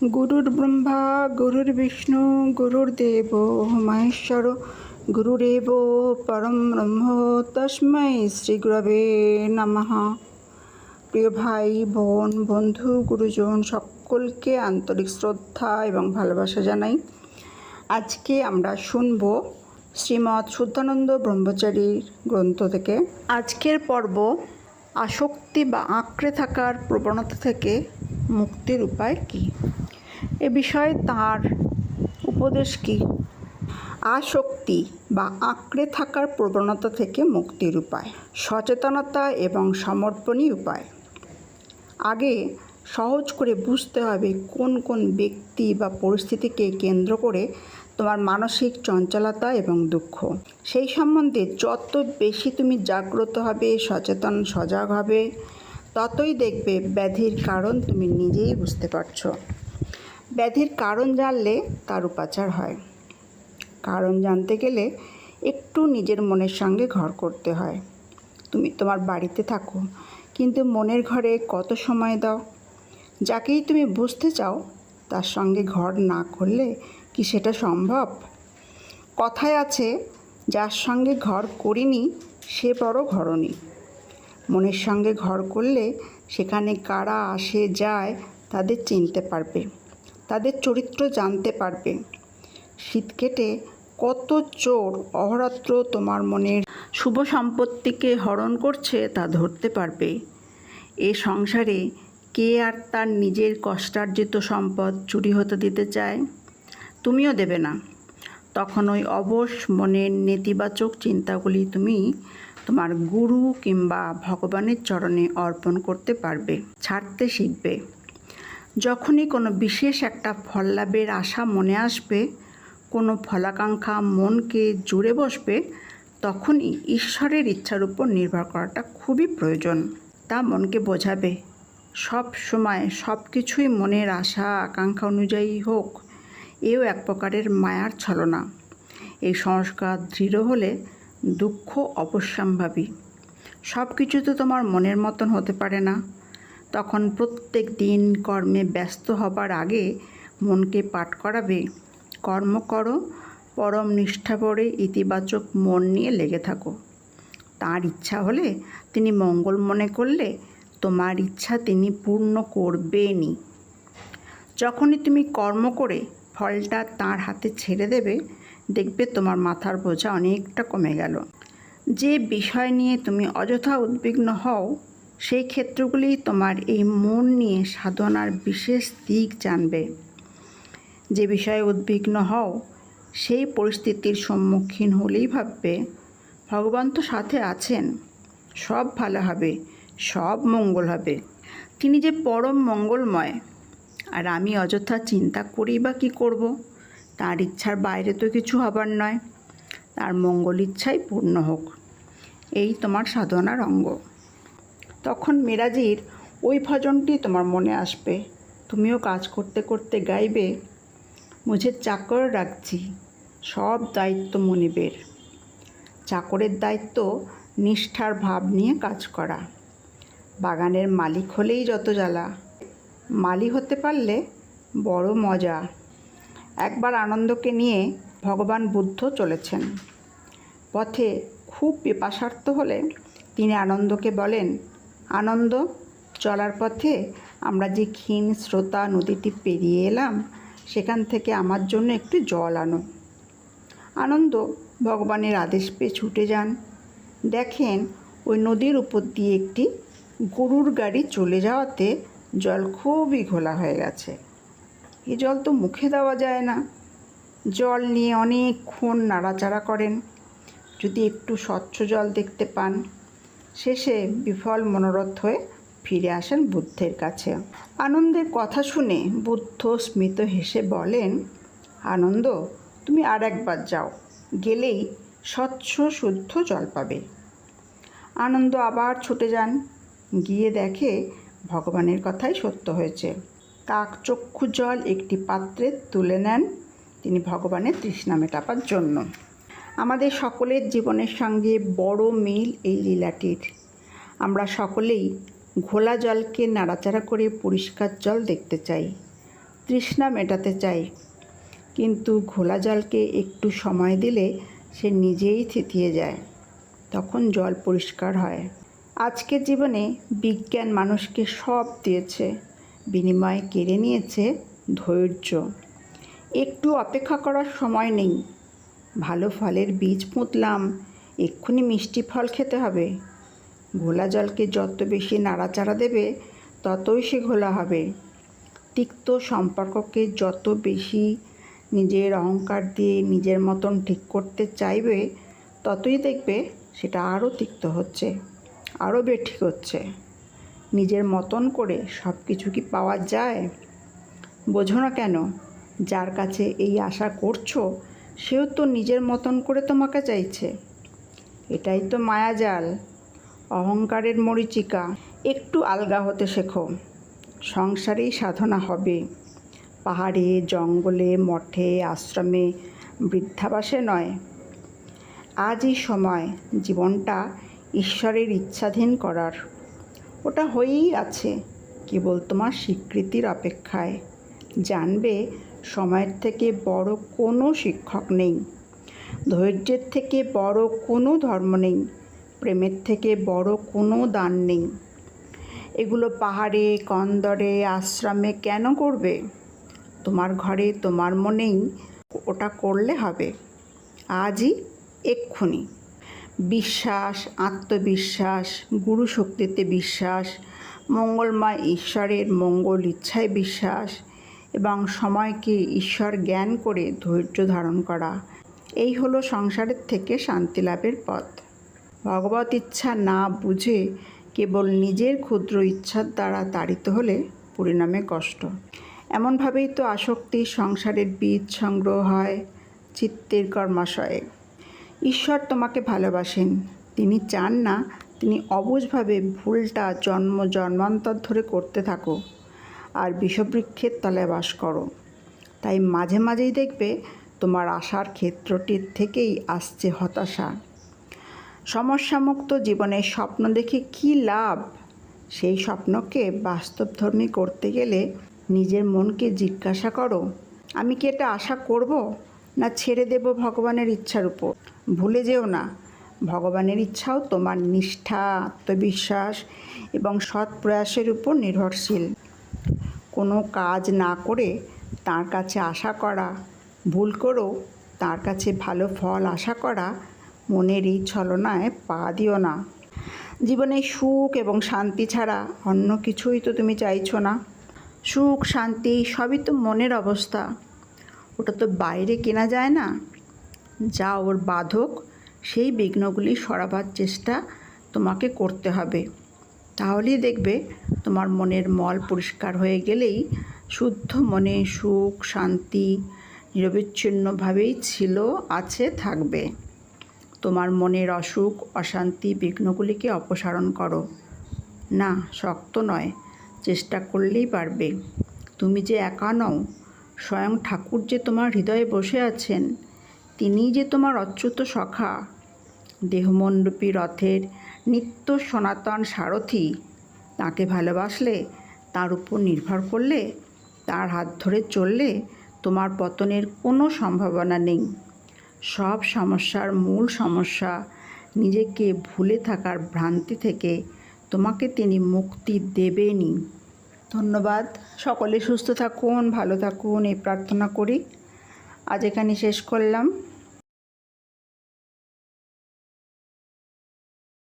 গুরুর্ব্রহ্মা গুরুর্বিষ্ণু গুরুর্দেব মহেশ্বর গুরুরেব পরম ব্রহ্ম তস্मै শ্রী গুরবে নমঃ। প্রিয় ভাই বোন বন্ধু গুরুজন সকলকে আন্তরিক শ্রদ্ধা এবং ভালোবাসা জানাই। আজকে আমরা শুনব শ্রীমৎ শুদ্ধানন্দ ব্রহ্মচারীর গ্রন্থ থেকে আজকের পর্ব আসক্তি বা আঁকড়ে থাকার প্রবণতা থেকে মুক্তির উপায় কী, এ বিষয়ে তার উপদেশ কী। আসক্তি বা আঁকড়ে থাকার প্রবণতা থেকে মুক্তির উপায়, সচেতনতা এবং সমর্পণই উপায়। আগে সহজ করে বুঝতে হবে কোন কোন ব্যক্তি বা পরিস্থিতিকে কেন্দ্র করে তোমার মানসিক চঞ্চলতা এবং দুঃখ। সেই সম্বন্ধে যত বেশি তুমি জাগ্রত হবে, সচেতন সজাগ হবে, ততই দেখবে ব্যাধির কারণ তুমি নিজেই বুঝতে পারছো। ব্যাধির কারণ জানলে তার উপাচার হয়। কারণ জানতে গেলে একটু নিজের মনের সঙ্গে ঘর করতে হয়। তুমি তোমার বাড়িতে থাকো, কিন্তু মনের ঘরে কত সময় দাও? যাকেই তুমি বুঝতে চাও তার সঙ্গে ঘর না করলে কি সেটা সম্ভব? কথায় আছে, যার সঙ্গে ঘর করিনি সে বড় ঘরণী। মনের সঙ্গে ঘর করলে সেখানে কারা আসে যায় তাদের চিনতে পারবে, তাদের চরিত্র জানতে পারবে। শীত কেটে কত চোর অহরাত্র তোমার মনের শুভ সম্পত্তিকে হরণ করছে তা ধরতে পারবে। এ সংসারে কে আর তার নিজের কষ্টার্জিত সম্পদ চুরি হতে দিতে চায়? তুমিও দেবে না। তখন ওই অবশ মনের নেতিবাচক চিন্তাগুলি তুমি তোমার গুরু কিংবা ভগবানের চরণে অর্পণ করতে পারবে, ছাড়তে শিখবে। যখনই কোনো বিশেষ একটা ফল লাভের আশা মনে আসবে, কোনো ফলাকাঙ্ক্ষা মনকে জুড়ে বসবে, তখনই ঈশ্বরের ইচ্ছার উপর নির্ভর করাটা খুবই প্রয়োজন। তা মনকে বোঝাবে সব সময় সব কিছুই মনের আশা আকাঙ্ক্ষা অনুযায়ী হোক, এও এক প্রকারের মায়ার ছলনা। এই সংস্কার দৃঢ় হলে দুঃখ অবশ্যম্ভাবী। সব কিছু তো তোমার মনের মতন হতে পারে না। তখন প্রত্যেক দিন কর্মে ব্যস্ত হবার আগে মনকে পাঠ করাবে, কর্ম করো, পরম নিষ্ঠাভরে ইতিবাচক মন নিয়ে লেগে থাকো। তাঁর ইচ্ছা হলে, তিনি মঙ্গল মনে করলে তোমার ইচ্ছা তিনি পূর্ণ করবেনই। যখনই তুমি কর্ম করে ফলটা তাঁর হাতে ছেড়ে দেবে, দেখবে তোমার মাথার বোঝা অনেকটা কমে গেল। যে বিষয় নিয়ে তুমি অযথা উদ্বিগ্ন হও, সেই ক্ষেত্রগুলি তোমার এই মন নিয়ে সাধনার বিশেষ দিক জানবে। যে বিষয়ে উদ্বিগ্ন হও, সেই পরিস্থিতির সম্মুখীন হলেই ভাববে ভগবান তো সাথে আছেন, সব ভালো হবে, সব মঙ্গল হবে। তিনি যে পরম মঙ্গলময়, আর আমি অযথা চিন্তা করি বা কী করব? তার ইচ্ছার বাইরে তো কিছু হবার নয়। তার মঙ্গল ইচ্ছাই পূর্ণ হোক, এই তোমার সাধনার অঙ্গ। তখন মেরাজির ওই ভজনটি তোমার মনে আসবে। তুমিও কাজ করতে করতে গাইবে, মুঝে চাকর রাখছি, সব দায়িত্ব মনিবের। চাকরের দায়িত্ব নিষ্ঠার ভাব নিয়ে কাজ করা। বাগানের মালিক হলেই যত জ্বালা, মালি হতে পারলে বড় মজা। একবার আনন্দকে নিয়ে ভগবান বুদ্ধ চলেছেন। পথে খুব পিপাসার্ত হলে তিনি আনন্দকে বলেন, আনন্দ, চলার পথে আমরা যে ক্ষীণ স্রোতা নদীটি পেরিয়ে এলাম, সেখান থেকে আমার জন্য একটু জল আনো। আনন্দ ভগবানের আদেশ পেয়ে ছুটে যান। দেখেন ওই নদীর উপর দিয়ে একটি গরুর গাড়ি চলে যাওয়াতে জল খুবই ঘোলা হয়ে গেছে। এ জল তো মুখে দেওয়া যায় না। জল নিয়ে অনেকক্ষণ নাড়াচাড়া করেন, যদি একটু স্বচ্ছ জল দেখতে পান। শেষে বিফল মনোরথ হয়ে ফিরে আসেন বুদ্ধের কাছে। আনন্দের কথা শুনে বুদ্ধ স্মিত হেসে বলেন, আনন্দ, তুমি আর একবার যাও, গেলেই স্বচ্ছ শুদ্ধ জল পাবে। আনন্দ আবার ছুটে যান, গিয়ে দেখে ভগবানের কথাই সত্য হয়েছে। কাক চক্ষু জল একটি পাত্রে তুলে নেন তিনি ভগবানের তৃষ্ণা মেটাবার জন্য। আমাদের সকলের জীবনের সঙ্গে বড় মিল এই লীলাটির। আমরা সকলেই ঘোলা জলকে নাড়াচাড়া করে পরিষ্কার জল দেখতে চাই। তৃষ্ণা মেটাতে চাই, কিন্তু ঘোলা জলকে একটু সময় দিলে সে নিজেই থিতিয়ে যায়। তখন জল পরিষ্কার হয়। আজকের জীবনে বিজ্ঞান মানুষকে সব দিয়েছে, বিনিময়ে কেড়ে নিয়েছে ধৈর্য। একটু অপেক্ষা করার সময় নেই। ভালো ফলের বীজ পুঁতলাম, এক্ষুনি মিষ্টি ফল খেতে হবে। ঘোলা জলকে যত বেশি নাড়াচাড়া দেবে ততই সে ঘোলা হবে। তিক্ত সম্পর্ককে যত বেশি নিজের অহংকার দিয়ে নিজের মতন ঠিক করতে চাইবে, ততই দেখবে সেটা আরও তিক্ত হচ্ছে, আরও বেঠিক হচ্ছে। নিজের মতন করে সব কিছু কি পাওয়া যায়? বোঝো না কেন? যার কাছে এই আশা করছো সেও তো নিজের মতন করে তোমাকে চাইছে। এটাই তো মায়াজাল, অহংকারের মরীচিকা। একটু আলগা হতে শেখো, সংসারেই সাধনা হবে। পাহাড়ে, জঙ্গলে, মঠে, আশ্রমে, বৃদ্ধাবাসে নয়। আজই সময় জীবনটা ঈশ্বরের ইচ্ছাধীন করার। ওটা হয়েই আছে, কেবল তোমার স্বীকৃতির অপেক্ষায়। জানবে সময়ের থেকে বড় কোনো শিক্ষক নেই, ধৈর্যের থেকে বড় কোনো ধর্ম নেই, প্রেমের থেকে বড় কোনো দান নেই। এগুলো পাহাড়ে, কন্দরে, আশ্রমে কেন করবে? তোমার ঘরে, তোমার মনেই ওটা করলে হবে, আজই, এক্ষুনি। বিশ্বাস, আত্মবিশ্বাস, গুরু শক্তিতে বিশ্বাস, মঙ্গলময় ঈশ্বরের মঙ্গল ইচ্ছায় বিশ্বাস এবং সময়কে ঈশ্বর জ্ঞান করে ধৈর্য ধারণ করা, এই হলো সংসারের থেকে শান্তি লাভের পথ। ভগবত ইচ্ছা না বুঝে কেবল নিজের ক্ষুদ্র ইচ্ছার দ্বারা তাড়িত হলে পরিণামে কষ্ট। এমনভাবেই তো আসক্তি সংসারের বীজ সংগ্রহ হয় চিত্তের কর্মাশয়ে। ঈশ্বর তোমাকে ভালোবাসেন, তিনি চান না তুমি অবুঝভাবে ভুলটা জন্ম জন্মান্তর ধরে করতে থাকো আর বিষবৃক্ষের তলায় বাস করো। তাই মাঝে মাঝেই দেখবে তোমার আশার ক্ষেত্রটির থেকেই আসছে হতাশা। সমস্যামুক্ত জীবনের স্বপ্ন দেখে কী লাভ? সেই স্বপ্নকে বাস্তবধর্মী করতে গেলে নিজের মনকে জিজ্ঞাসা করো, আমি কি এটা আশা করব না ছেড়ে দেব ভগবানের ইচ্ছার উপর? ভুলে যেও না, ভগবানের ইচ্ছাও তোমার নিষ্ঠা, আত্মবিশ্বাস এবং সৎ প্রয়াসের উপর নির্ভরশীল। কোনো কাজ না করে তার কাছে আশা করা, ভুল করেও তার কাছে ভালো ফল আশা করা, মনের এই ছলনায় পা দিও না। জীবনে সুখ এবং শান্তি ছাড়া অন্য কিছুই তো তুমি চাইছো না। সুখ, শান্তি সবই তো মনের অবস্থা, ওটা তো বাইরে কেনা যায় না। যা ওর বাধক, সেই বিঘ্নগুলি সরাবার চেষ্টা তোমাকে করতে হবে। তাহলেই দেখবে তোমার মনের মল পরিষ্কার হয়ে গেলেই শুদ্ধ মনে সুখ, শান্তি নিরবিচ্ছিন্নভাবেই ছিল, আছে, থাকবে। তোমার মনের অসুখ, অশান্তি, বিঘ্নগুলিকে অপসারণ করো। না, শক্ত নয়, চেষ্টা করলেই পারবে। তুমি যে একা নও, স্বয়ং ঠাকুর যে তোমার হৃদয়ে বসে আছেন, তিনিই যে তোমার অচ্যুত সখা, দেহমণ্ডপী রথের নিত্য সনাতন সারথি। তাকে ভালোবাসলে, তার উপর নির্ভর করলে, তার হাত ধরে চললে তোমার পতনের কোনো সম্ভাবনা নেই। সব সমস্যার মূল সমস্যা নিজেকে ভুলে থাকার ভ্রান্তি থেকে তোমাকে তিনি মুক্তি দেবেনই। ধন্যবাদ। সকলে সুস্থ থাকুন, ভালো থাকুন এই প্রার্থনা করি। আজ এখানে শেষ করলাম।